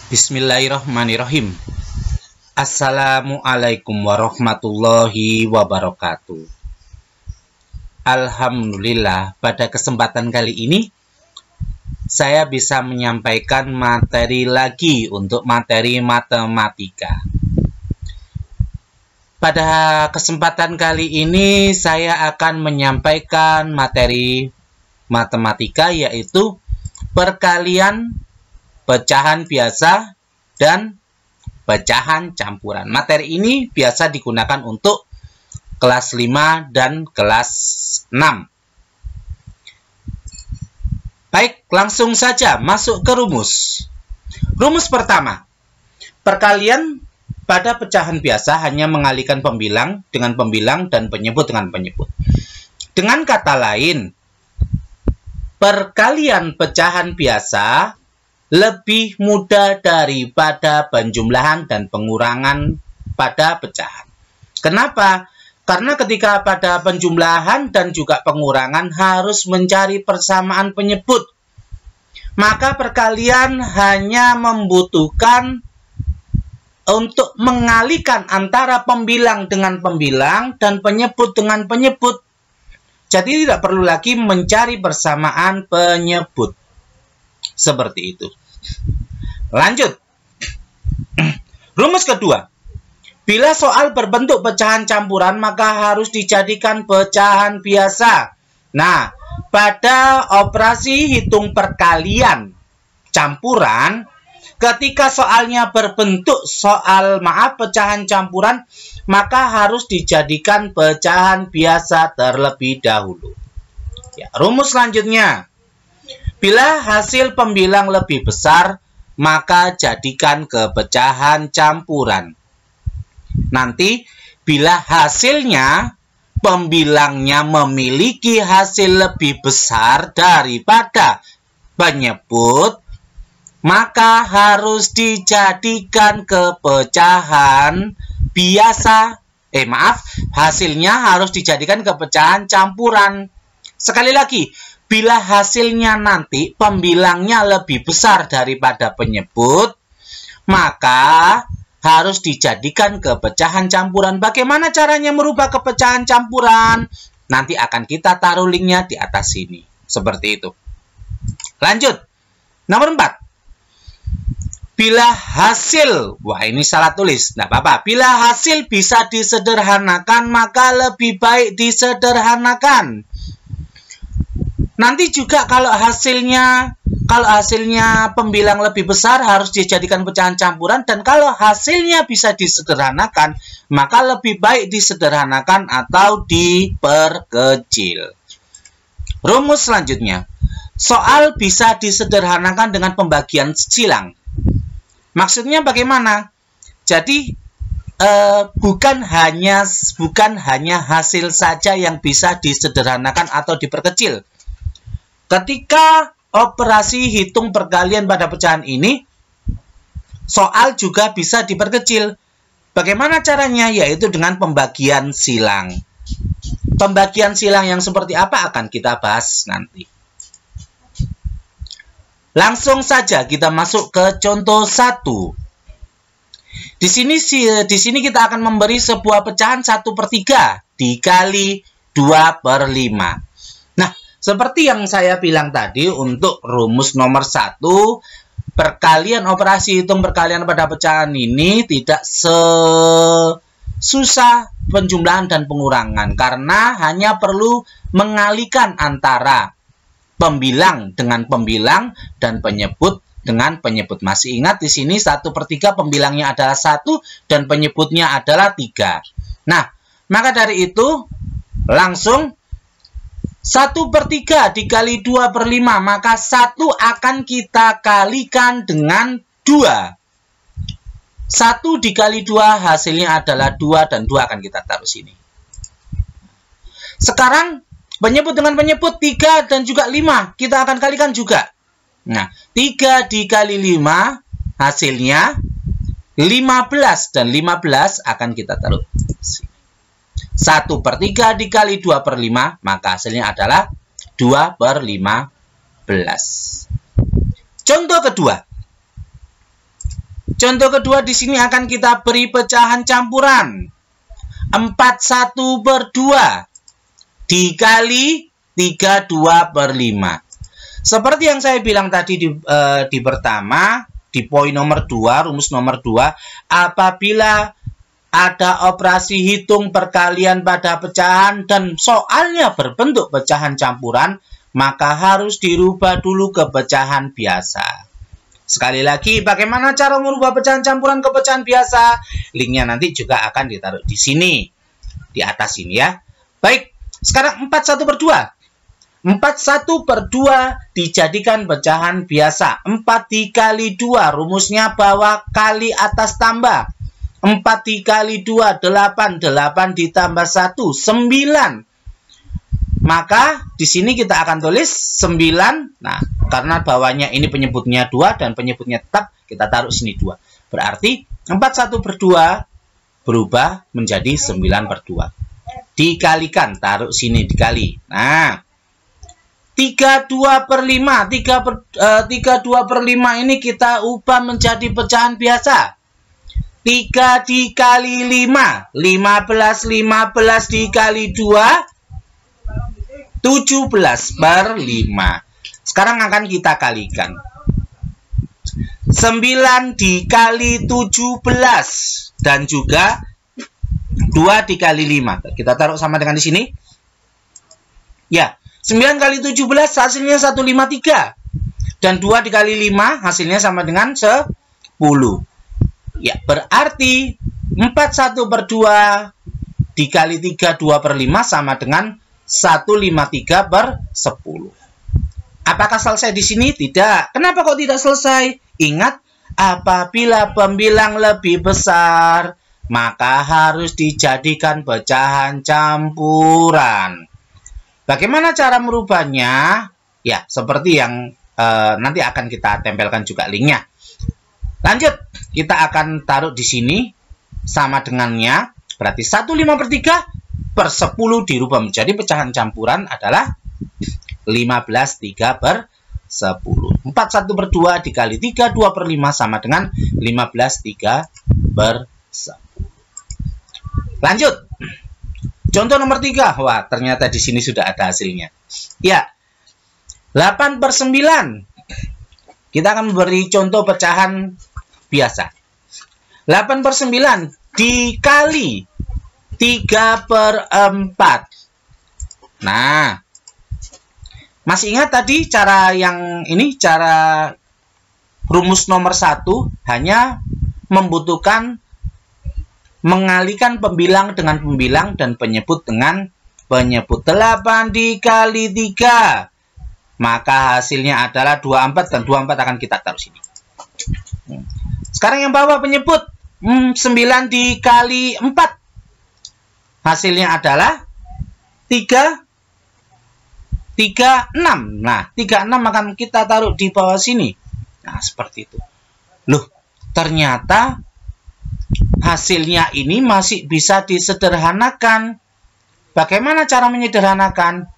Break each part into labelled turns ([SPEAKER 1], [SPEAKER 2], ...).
[SPEAKER 1] Bismillahirrahmanirrahim. Assalamualaikum warahmatullahi wabarakatuh. Alhamdulillah, pada kesempatan kali ini saya bisa menyampaikan materi lagi untuk materi matematika. Pada kesempatan kali ini saya akan menyampaikan materi matematika, yaitu perkalian, pecahan biasa, dan pecahan campuran. Materi ini biasa digunakan untuk kelas 5 dan kelas 6. Baik, langsung saja masuk ke rumus. Rumus pertama. Perkalian pada pecahan biasa hanya mengalihkan pembilang dengan pembilang dan penyebut dengan penyebut. Dengan kata lain, perkalian pecahan biasa lebih mudah daripada penjumlahan dan pengurangan pada pecahan. Kenapa? Karena ketika pada penjumlahan dan juga pengurangan harus mencari persamaan penyebut, maka perkalian hanya membutuhkan untuk mengalihkan antara pembilang dengan pembilang dan penyebut dengan penyebut. Jadi tidak perlu lagi mencari persamaan penyebut. Seperti itu. Lanjut. Rumus kedua. Bila soal berbentuk pecahan campuran, maka harus dijadikan pecahan biasa. Nah, pada operasi hitung perkalian campuran, ketika soalnya berbentuk pecahan campuran, maka harus dijadikan pecahan biasa terlebih dahulu. Ya, rumus selanjutnya. Bila hasil pembilang lebih besar, maka jadikan ke pecahan campuran. Nanti, bila hasilnya, pembilangnya memiliki hasil lebih besar daripada penyebut, maka harus dijadikan ke pecahan biasa. Hasilnya harus dijadikan ke pecahan campuran. Sekali lagi, bila hasilnya nanti pembilangnya lebih besar daripada penyebut, maka harus dijadikan ke pecahan campuran. Bagaimana caranya merubah ke pecahan campuran? Nanti akan kita taruh linknya di atas sini. Seperti itu. Lanjut. Nomor 4. Bila hasil, ini salah tulis, tidak apa-apa. Bila hasil bisa disederhanakan, maka lebih baik disederhanakan. Nanti juga kalau hasilnya pembilang lebih besar harus dijadikan pecahan campuran, dan kalau hasilnya bisa disederhanakan, maka lebih baik disederhanakan atau diperkecil. Rumus selanjutnya. Soal bisa disederhanakan dengan pembagian silang. Maksudnya bagaimana? Jadi bukan hanya hasil saja yang bisa disederhanakan atau diperkecil. Ketika operasi hitung perkalian pada pecahan ini, soal juga bisa diperkecil. Bagaimana caranya? Yaitu dengan pembagian silang. Pembagian silang yang seperti apa akan kita bahas nanti. Langsung saja kita masuk ke contoh 1. Di sini kita akan memberi sebuah pecahan 1/3 dikali 2/5. Nah, seperti yang saya bilang tadi, untuk rumus nomor 1, perkalian operasi hitung perkalian pada pecahan ini tidak sesusah penjumlahan dan pengurangan, karena hanya perlu mengalihkan antara pembilang dengan pembilang dan penyebut dengan penyebut. Masih ingat di sini 1/3 pembilangnya adalah 1 dan penyebutnya adalah 3. Nah, maka dari itu langsung 1/3 dikali 2/5, maka 1 akan kita kalikan dengan 2. 1 dikali 2 hasilnya adalah 2, dan 2 akan kita taruh sini. Sekarang penyebut dengan penyebut 3 dan juga 5 kita akan kalikan juga. Nah, 3 dikali 5 hasilnya 15, dan 15 akan kita taruh sini. 1/3 dikali 2/5, maka hasilnya adalah 2/15. Contoh kedua. Contoh kedua di sini akan kita beri pecahan campuran. 41/2 dikali 32/5. Seperti yang saya bilang tadi di pertama, di poin nomor 2, rumus nomor 2, apabila ada operasi hitung perkalian pada pecahan dan soalnya berbentuk pecahan campuran, maka harus dirubah dulu ke pecahan biasa. Sekali lagi, bagaimana cara merubah pecahan campuran ke pecahan biasa? Linknya nanti juga akan ditaruh di sini, di atas ini ya. Baik, sekarang 41/2. 41/2 dijadikan pecahan biasa. 4 dikali 2, rumusnya bawah kali atas tambah. 4 dikali 2, 8. 8 ditambah 1, 9. Maka di sini kita akan tulis 9. Nah, karena bawahnya ini penyebutnya 2 dan penyebutnya tetap, kita taruh sini 2. Berarti 41/2 berubah menjadi 9/2. Dikalikan, taruh sini dikali. Nah, 32/5. 32/5 ini kita ubah menjadi pecahan biasa. 3 dikali 5. 15 dikali 2. 17/5. Sekarang akan kita kalikan. 9 dikali 17 dan juga 2 dikali 5. Kita taruh sama dengan di sini. Ya, 9 kali 17 hasilnya 153. Dan 2 dikali 5 hasilnya sama dengan 10. Ya, berarti 41/2 dikali 32/5 sama dengan 153/10. Apakah selesai di sini? Tidak. Kenapa kok tidak selesai? Ingat, apabila pembilang lebih besar, maka harus dijadikan pecahan campuran. Bagaimana cara merubahnya? Ya, seperti yang nanti akan kita tempelkan juga linknya. Lanjut, kita akan taruh di sini sama dengannya. Berarti 1/5/3/10 dirubah menjadi pecahan campuran adalah 15/3/10. 41/2 dikali 32/5 sama dengan 15/3/10. Lanjut. Contoh nomor 3. Wah, ternyata di sini sudah ada hasilnya. Ya. 8/9. Kita akan memberi contoh pecahan biasa. 8/9 dikali 3/4. Nah, masih ingat tadi cara yang ini, cara rumus nomor 1 hanya membutuhkan mengalihkan pembilang dengan pembilang dan penyebut dengan penyebut. 8 dikali 3. Maka hasilnya adalah 24 dan 24 akan kita taruh sini. Sekarang yang bawah penyebut 9 dikali 4. Hasilnya adalah 36. Nah, 36 akan kita taruh di bawah sini. Nah, seperti itu. Loh, ternyata hasilnya ini masih bisa disederhanakan. Bagaimana cara menyederhanakan?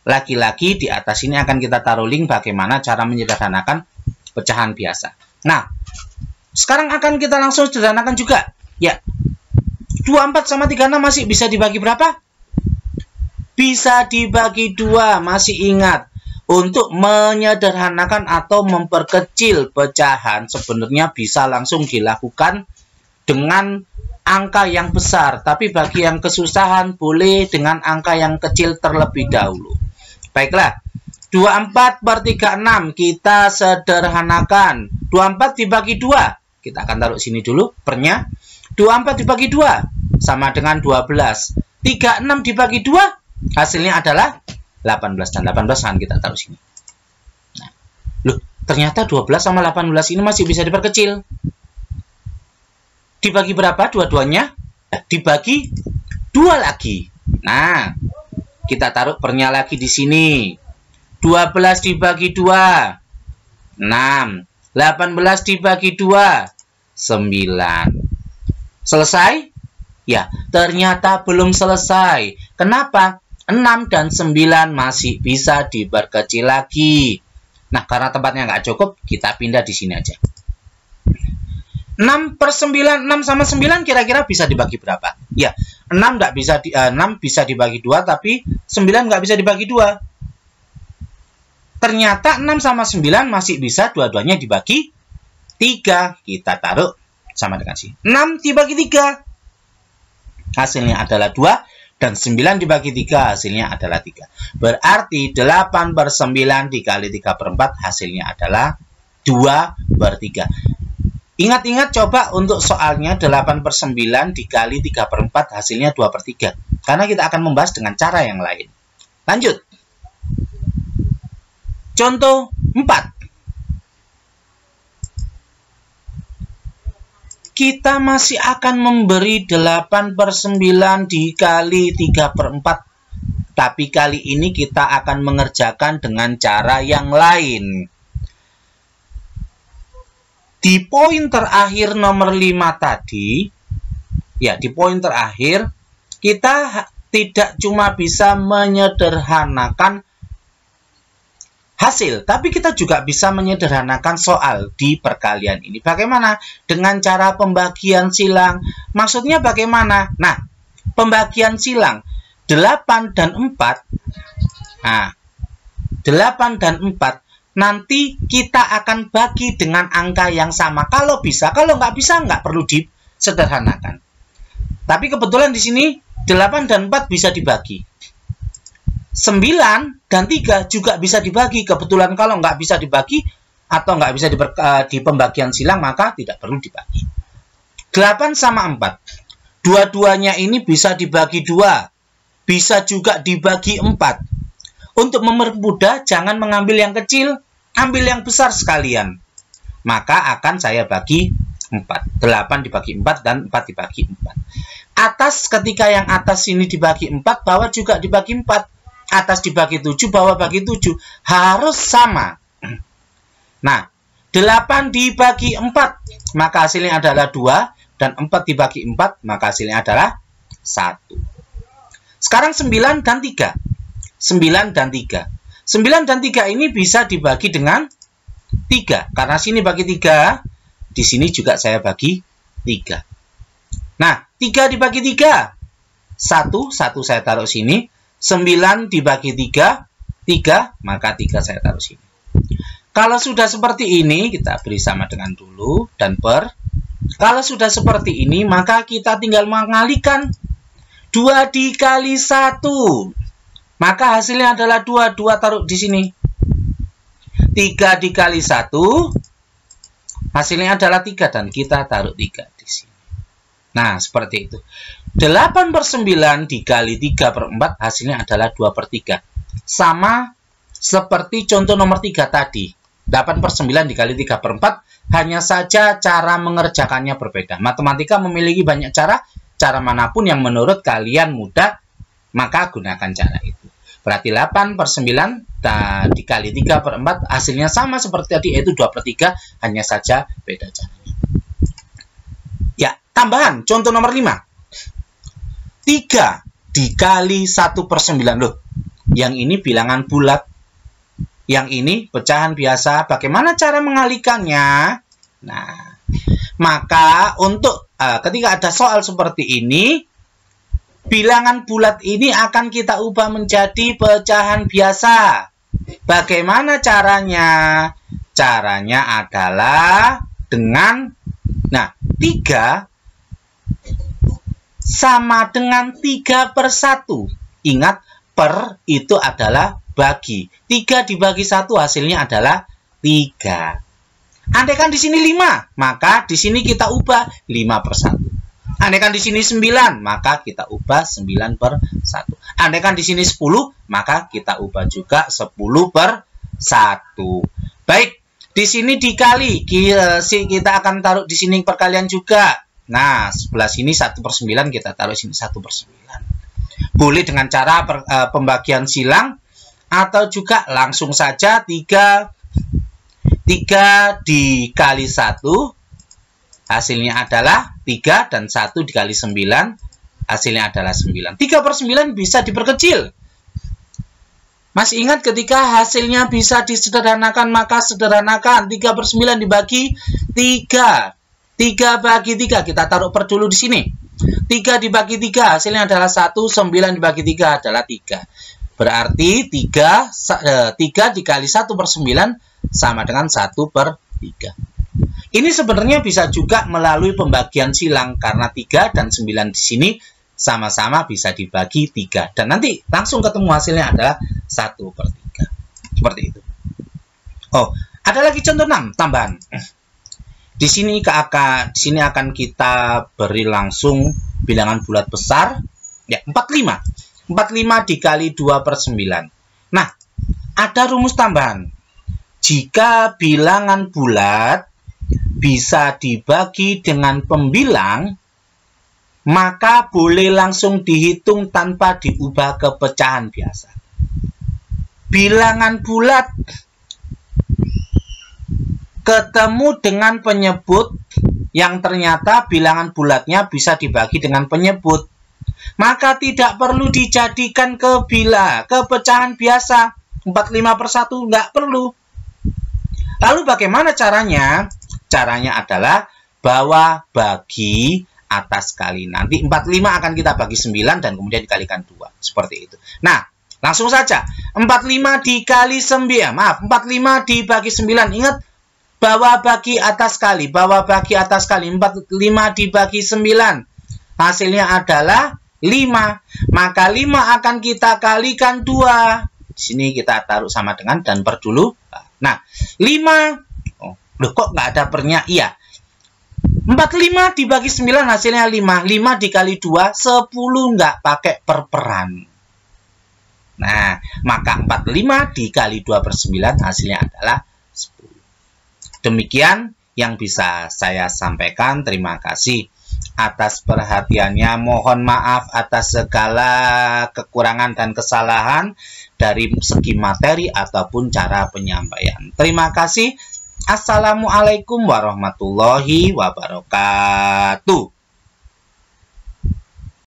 [SPEAKER 1] Lagi-lagi di atas ini akan kita taruh link bagaimana cara menyederhanakan pecahan biasa. Nah, sekarang akan kita langsung sederhanakan juga. Ya, 24 sama 36 masih bisa dibagi berapa? Bisa dibagi 2. Masih ingat, untuk menyederhanakan atau memperkecil pecahan sebenarnya bisa langsung dilakukan dengan angka yang besar. Tapi bagi yang kesusahan, boleh dengan angka yang kecil terlebih dahulu. Baiklah, 24/36 kita sederhanakan. 24 dibagi 2. Kita akan taruh sini dulu pernya. 24 dibagi 2 sama dengan 12. 36 dibagi 2 hasilnya adalah 18. Dan 18 akan kita taruh sini. Nah, loh, ternyata 12 sama 18 ini masih bisa diperkecil. Dibagi berapa dua-duanya? Dibagi 2 lagi. Nah, kita taruh pernya lagi di sini. 12 dibagi 2. 6. 18 dibagi 2. 9. Selesai? Ya, ternyata belum selesai. Kenapa? 6 dan 9 masih bisa diperkecil lagi. Nah, karena tempatnya nggak cukup, kita pindah di sini aja. 6 per 9, 6 sama 9 kira-kira bisa dibagi berapa? Ya, 6 bisa dibagi 2, tapi 9 nggak bisa dibagi 2. Ternyata 6 sama 9 masih bisa dua-duanya dibagi 3. Kita taruh sama dengan sini. 6 dibagi 3. Hasilnya adalah 2. Dan 9 dibagi 3 hasilnya adalah 3. Berarti 8 per 9 dikali 3 per 4 hasilnya adalah 2 per 3. Ingat-ingat coba untuk soalnya 8 per 9 dikali 3 per 4 hasilnya 2 per 3. Karena kita akan membahas dengan cara yang lain. Lanjut. Contoh 4. Kita masih akan memberi 8 per 9 dikali 3 per 4. Tapi kali ini kita akan mengerjakan dengan cara yang lain. Di poin terakhir nomor 5 tadi, ya di poin terakhir, kita tidak cuma bisa menyederhanakan hasil, tapi kita juga bisa menyederhanakan soal di perkalian ini. Bagaimana? Dengan cara pembagian silang. Maksudnya bagaimana? Nah, pembagian silang 8 dan 4. Nah, 8 dan 4 nanti kita akan bagi dengan angka yang sama. Kalau bisa, kalau nggak bisa, nggak perlu disederhanakan. Tapi kebetulan di sini 8 dan 4 bisa dibagi. 9 dan 3 juga bisa dibagi. Kebetulan kalau nggak bisa dibagi atau nggak bisa di pembagian silang, maka tidak perlu dibagi. 8 sama 4. Dua-duanya ini bisa dibagi 2. Bisa juga dibagi 4. Untuk mempermudah, jangan mengambil yang kecil, ambil yang besar sekalian. Maka akan saya bagi 4. 8 dibagi 4 dan 4 dibagi 4. Atas, ketika yang atas ini dibagi 4, bawah juga dibagi 4. Atas dibagi 7, bawah bagi 7. Harus sama. Nah, 8 dibagi 4, maka hasilnya adalah 2. Dan 4 dibagi 4, maka hasilnya adalah 1. Sekarang 9 dan 3. 9 dan 3. 9 dan 3 ini bisa dibagi dengan 3. Karena sini bagi 3, di sini juga saya bagi 3. Nah, 3 dibagi 3. 1 saya taruh sini. 9 dibagi 3, 3, maka 3 saya taruh sini. Kalau sudah seperti ini, kita beri sama dengan dulu dan per. Kalau sudah seperti ini, maka kita tinggal mengalikan 2 dikali 1. Maka hasilnya adalah 2. 2 taruh di sini. 3 dikali 1. Hasilnya adalah 3. Dan kita taruh 3 di sini. Nah, seperti itu. 8 per 9 dikali 3 per 4. Hasilnya adalah 2 per 3. Sama seperti contoh nomor 3 tadi. 8 per 9 dikali 3 per 4. Hanya saja cara mengerjakannya berbeda. Matematika memiliki banyak cara. Cara manapun yang menurut kalian mudah, maka gunakan cara itu. Berarti 8 per 9 dikali 3 per 4 hasilnya sama seperti tadi, yaitu 2 per 3, hanya saja beda caranya. Ya, tambahan contoh nomor 5. 3 dikali 1 per 9. Loh, yang ini bilangan bulat, yang ini pecahan biasa. Bagaimana cara mengalikannya? Nah, maka untuk ketika ada soal seperti ini, bilangan bulat ini akan kita ubah menjadi pecahan biasa. Bagaimana caranya? Caranya adalah dengan, 3 sama dengan 3 per 1. Ingat, per itu adalah bagi. 3 dibagi 1 hasilnya adalah 3. Andaikan di sini 5, maka di sini kita ubah 5 per 1. Andaikan di sini 9, maka kita ubah 9 per 1. Andaikan di sini 10, maka kita ubah juga 10 per 1. Baik, di sini dikali, kita akan taruh di sini perkalian juga. Nah, sebelah sini 1 per 9, kita taruh sini 1 per 9. Boleh dengan cara pembagian silang, atau juga langsung saja 3 dikali 1. Hasilnya adalah 3 dan 1 dikali 9. Hasilnya adalah 9. 3 per 9 bisa diperkecil. Masih ingat ketika hasilnya bisa disederhanakan, maka sederhanakan. 3 per 9 dibagi 3. 3 bagi 3, kita taruh per dulu di sini. 3 dibagi 3, hasilnya adalah 1, 9 dibagi 3 adalah 3. Berarti 3 dikali 1 per 9 sama dengan 1 per 3. Ini sebenarnya bisa juga melalui pembagian silang, karena 3 dan 9 di sini sama-sama bisa dibagi 3. Dan nanti langsung ketemu hasilnya adalah 1 per 3. Seperti itu. Oh, ada lagi contoh 6 tambahan. Di sini akan kita beri langsung bilangan bulat besar, ya 45. 45 dikali 2 per 9. Nah, ada rumus tambahan. Jika bilangan bulat bisa dibagi dengan pembilang, maka boleh langsung dihitung tanpa diubah ke pecahan biasa. Bilangan bulat ketemu dengan penyebut yang ternyata bilangan bulatnya bisa dibagi dengan penyebut, maka tidak perlu dijadikan ke pecahan biasa 45 per 1, nggak perlu. Lalu bagaimana caranya? Caranya adalah bawa bagi atas kali. Nanti 45 akan kita bagi 9 dan kemudian dikalikan 2. Seperti itu. Nah, langsung saja. 45 dikali 9. Maaf, 45 dibagi 9. Ingat, bawa bagi atas kali. Bawa bagi atas kali. 45 dibagi 9. Hasilnya adalah 5. Maka 5 akan kita kalikan 2. Di sini kita taruh sama dengan dan per dulu. Nah, 5. Oh, loh kok nggak ada pernya? Iya. 45 dibagi 9 hasilnya 5. 5 dikali 2, 10 nggak pakai perperan. Nah, maka 45 dikali 2 per 9 hasilnya adalah 10. Demikian yang bisa saya sampaikan. Terima kasih atas perhatiannya. Mohon maaf atas segala kekurangan dan kesalahan dari segi materi ataupun cara penyampaian. Terima kasih. Assalamualaikum warahmatullahi wabarakatuh.